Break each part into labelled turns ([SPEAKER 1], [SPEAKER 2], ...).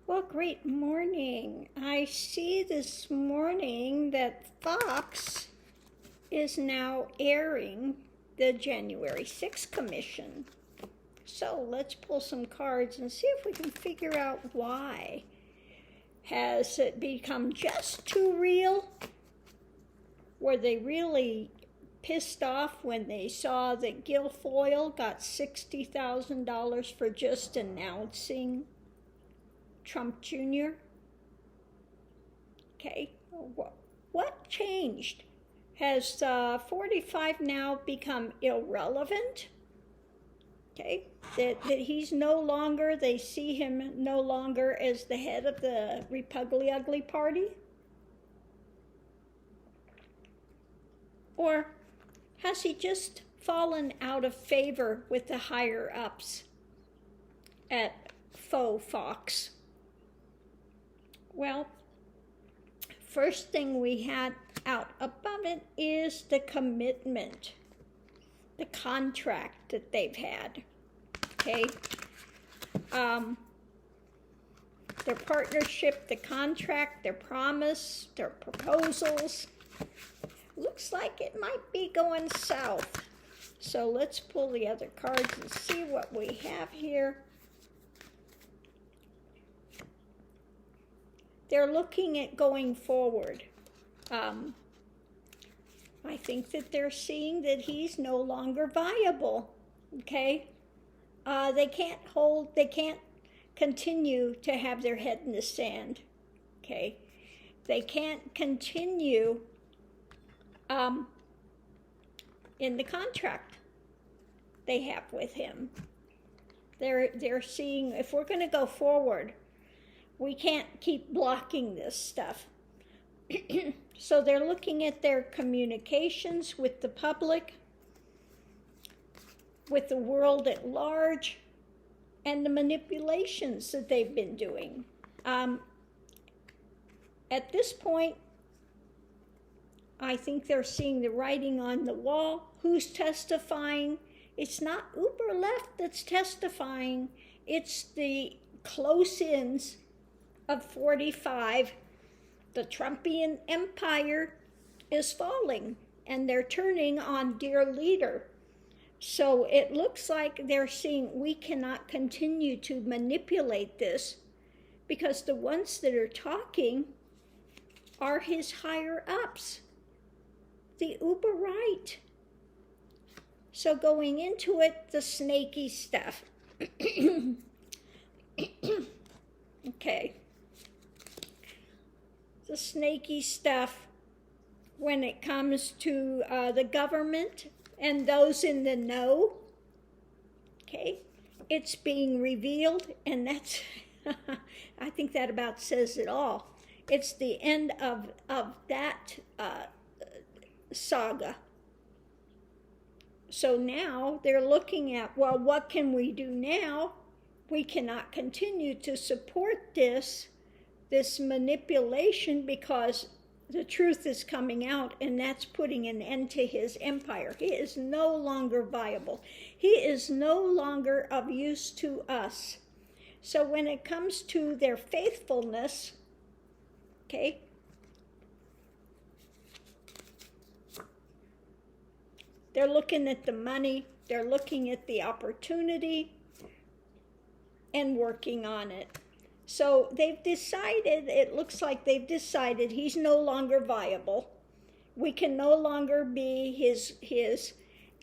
[SPEAKER 1] Well, great morning. I see this morning that Fox is now airing the January 6th commission. So let's pull some cards and see if we can figure out why. Has it become just too real? Were they really pissed off when they saw that Guilfoyle got $60,000 for just announcing Trump Jr.? Okay, what changed? Has 45 now become irrelevant? Okay, that he's no longer, they see him no longer as the head of the Repugly Ugly Party? Or has he just fallen out of favor with the higher ups at faux Fox? Well, first thing we had out above it is the commitment, the contract that they've had, okay? Their partnership, the contract, their promise, their proposals. Looks like it might be going south. So let's pull the other cards and see what we have here. They're looking at going forward. I think that they're seeing that he's no longer viable, okay? They can't continue to have their head in the sand, okay? They can't continue in the contract they have with him. They're seeing, if we're going to go forward, we can't keep blocking this stuff. So they're looking at their communications with the public, with the world at large, and the manipulations that they've been doing. At this point, I think they're seeing the writing on the wall. Who's testifying? It's not uber left that's testifying. It's the close-ins of 45. The Trumpian empire is falling, and they're turning on dear leader. So it looks like they're seeing we cannot continue to manipulate this because the ones that are talking are his higher ups, the uber right. So going into it, the snaky stuff. Okay. The snaky stuff when it comes to the government and those in the know. Okay. It's being revealed, and that's, I think that about says it all. It's the end of that saga. So now they're looking at, well, what can we do now? We cannot continue to support this manipulation because the truth is coming out, and that's putting an end to his empire. He is no longer viable. He is no longer of use to us. So when it comes to their faithfulness, okay, they're looking at the money, they're looking at the opportunity, and working on it. So they've decided, it looks like they've decided he's no longer viable. We can no longer be his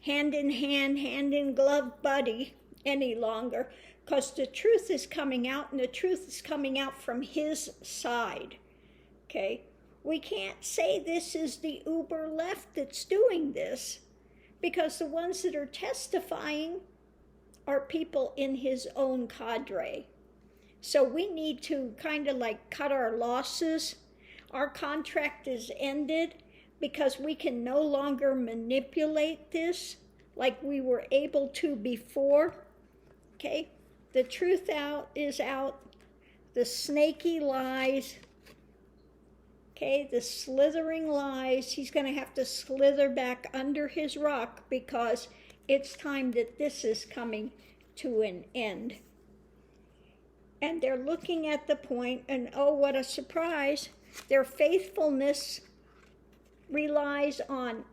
[SPEAKER 1] hand-in-hand, hand-in-glove buddy any longer, because the truth is coming out, and the truth is coming out from his side, okay? We can't say this is the uber left that's doing this, because the ones that are testifying are people in his own cadre. So we need to kind of like cut our losses. Our contract is ended because we can no longer manipulate this like we were able to before. Okay? The truth is out. The snaky lies. Okay? The slithering lies. He's going to have to slither back under his rock because it's time that this is coming to an end. And they're looking at the point, and oh, what a surprise, their faithfulness relies on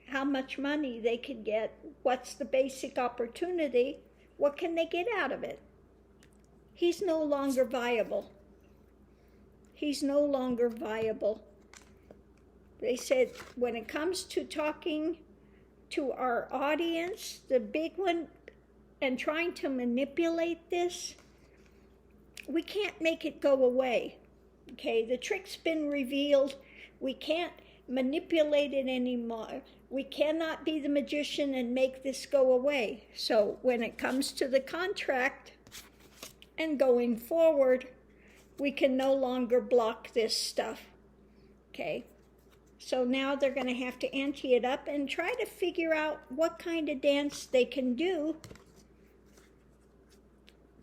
[SPEAKER 1] how much money they could get, what's the basic opportunity, what can they get out of it. He's no longer viable. He's no longer viable. They said when it comes to talking to our audience, the big one, and trying to manipulate this, we can't make it go away. Okay, the trick's been revealed. We can't manipulate it anymore. We cannot be the magician and make this go away. So when it comes to the contract and going forward, we can no longer block this stuff. Okay, so now they're going to have to ante it up and try to figure out what kind of dance they can do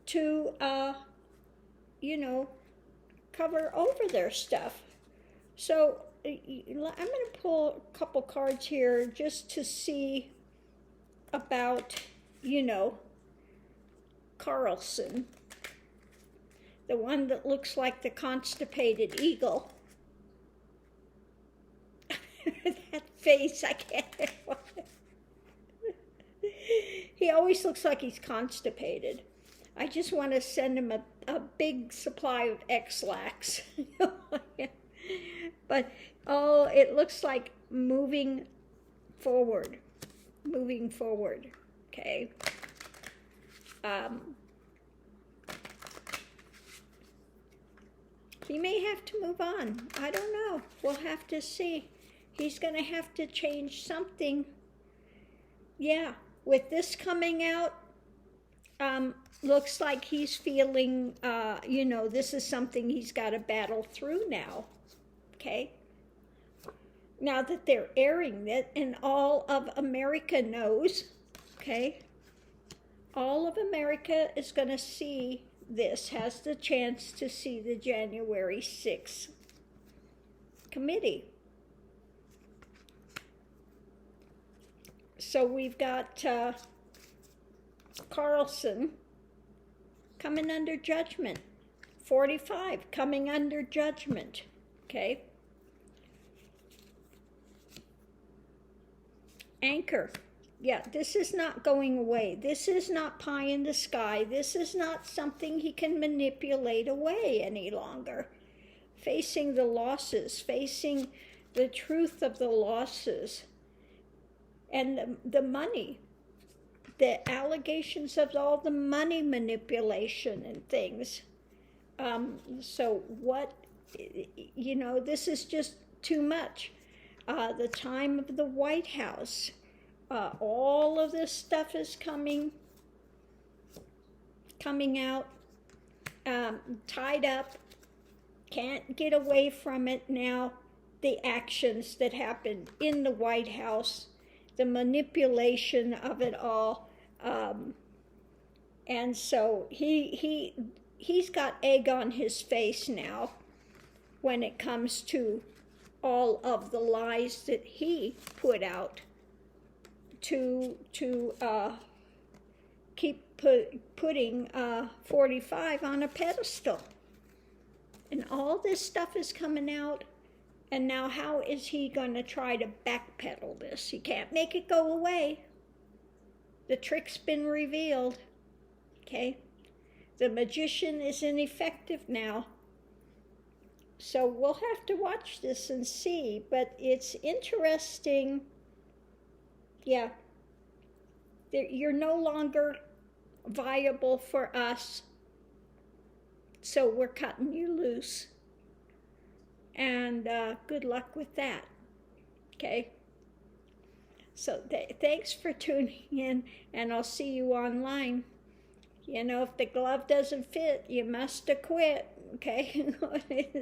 [SPEAKER 1] to, cover over their stuff. So I'm going to pull a couple cards here just to see about, Carlson, the one that looks like the constipated eagle. That face, I can't. He always looks like he's constipated. I just want to send him a big supply of X-Lax. But, oh, it looks like moving forward, okay? He may have to move on. I don't know. We'll have to see. He's going to have to change something. Yeah, with this coming out, looks like he's feeling, this is something he's got to battle through now. Okay? Now that they're airing it, and all of America knows, okay? All of America is going to see this, has the chance to see the January 6th committee. So we've got Carlson coming under judgment. 45 coming under judgment. Okay? Anchor. Yeah, this is not going away. This is not pie in the sky. This is not something he can manipulate away any longer. Facing the losses, facing the truth of the losses, and the money, the allegations of all the money manipulation and things. So what, this is just too much. The time of the White House, all of this stuff is coming out, tied up, can't get away from it now. The actions that happened in the White House, the manipulation of it all, and so he's got egg on his face now when it comes to all of the lies that he put out to keep putting 45 on a pedestal. And all this stuff is coming out, and now how is he going to try to backpedal this? He can't make it go away. The trick's been revealed, okay? The magician is ineffective now. So we'll have to watch this and see, but it's interesting. Yeah, you're no longer viable for us, so we're cutting you loose. And good luck with that, okay? So thanks for tuning in, and I'll see you online. If the glove doesn't fit, you must have quit, okay? I think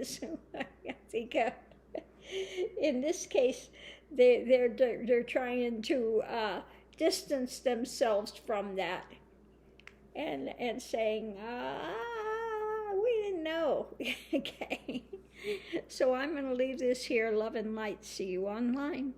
[SPEAKER 1] in this case, they're trying to distance themselves from that, and saying, we didn't know, okay? So I'm going to leave this here. Love and light. See you online.